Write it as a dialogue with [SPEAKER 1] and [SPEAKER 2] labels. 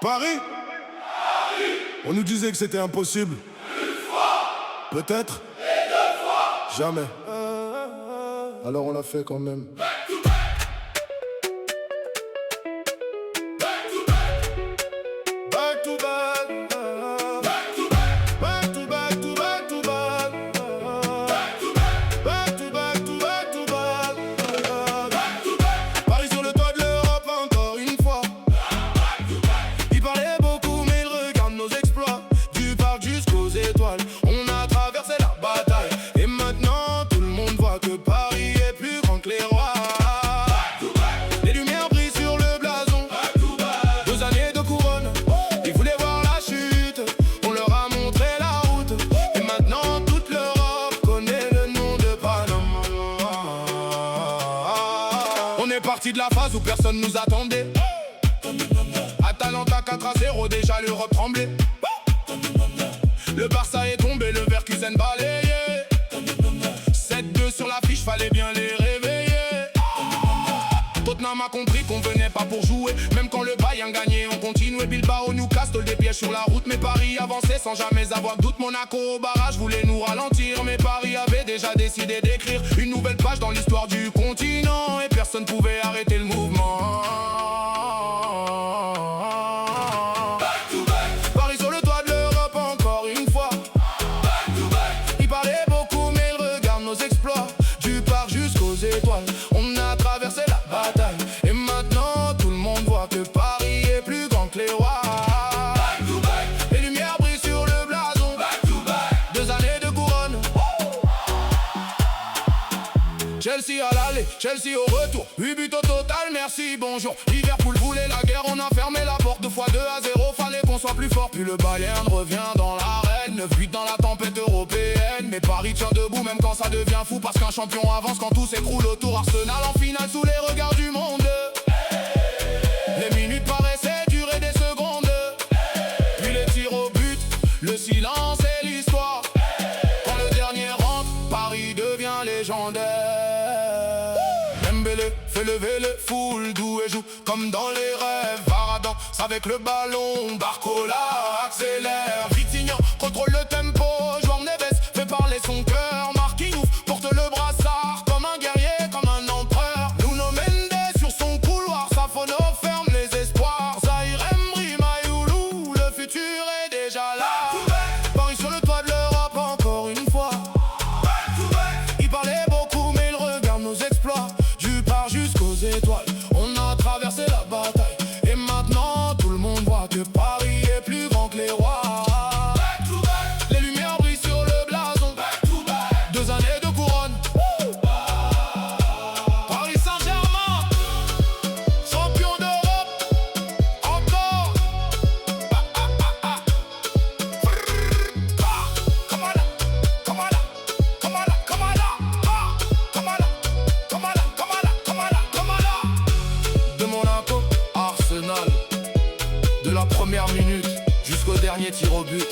[SPEAKER 1] Paris? On nous disait que c'était impossible. Peut-être. Jamais. Alors on l'a fait quand même. Back to back. Back to back. Back to back to back to back. Back to back to back to back. Back to back. Paris sur le toit de l'Europe encore une fois. Il parlait beaucoup mais il regarde nos exploits. Du parc jusqu'aux étoiles, on a traversé la bataille. Et maintenant tout le monde voit que Paris est plus grand que les rois. Les lumières brillent sur le blason. 2 années de couronne, ils voulaient voir la chute. On leur a montré la route. Et maintenant toute l'Europe connaît le nom de Panama. On est parti de la phase où personne nous attendait. Atalanta 4-0, déjà l'Europe tremblait. Le Barça est tombé, le Leverkusen balayé. 7-2 sur l'affiche, fallait bien les réveiller. Tottenham a compris qu'on venait pas pour jouer. Même quand le Bayern gagnait, on continuait. Bilbao, Newcastle, des pièges sur la route. Mais Paris avançait sans jamais avoir de doute. Monaco au barrage voulait nous ralentir. Mais Paris avait déjà décidé d'écrire une nouvelle page dans l'histoire du continent. Et personne pouvait arrêter le mouvement. Paris sur le toit de l'Europe encore une fois. Il parlait beaucoup mais il regarde nos exploits. Du parc jusqu'aux étoiles, on a traversé la bataille. Et maintenant tout le monde voit que Paris est plus grand que les rois. Les lumières brillent sur le blason. 2 années de couronne. Chelsea à l'aller, Chelsea au retour. 8 buts au total, merci, bonjour. Liverpool voulait la guerre, on a fermé la porte 2 fois 2-0, fallait qu'on soit plus fort. Puis le Bayern revient dans l'arène, 9 buts dans la tempête européenne. Mais Paris tient debout même quand ça devient fou. Parce qu'un champion avance quand tout s'écroule autour. Arsenal en finale sous les regards du monde. Les minutes paraissaient durer des secondes. Puis les tirs au but, le silence et l'histoire. Quand le dernier rentre, Paris devient légendaire. Dembélé fait lever les foules, Doué joue comme dans les rêves. Varane avec le ballon, Barcola accélère. Vitinha contrôle le tempo, João Neves fait parler son cœur. Marquinhos porte le brassard comme un guerrier, comme un empereur. Nuno Mendes sur son couloir, Safono ferme les espoirs. Zahir Emery, Mayoulou, le futur est déjà là. Paris sur le toit de l'Europe encore une fois. Il parlait beaucoup mais il regarde nos exploits. Du parc jusqu'aux étoiles, on a traversé la bataille. Et maintenant tout le monde voit que Paris est plus grand que les rois. Les lumières brillent sur le blason. 2 années de couronne. Paris Saint-Germain, champion d'Europe, encore. De Monaco, Arsenal, de la première minute jusqu'au dernier tir au but.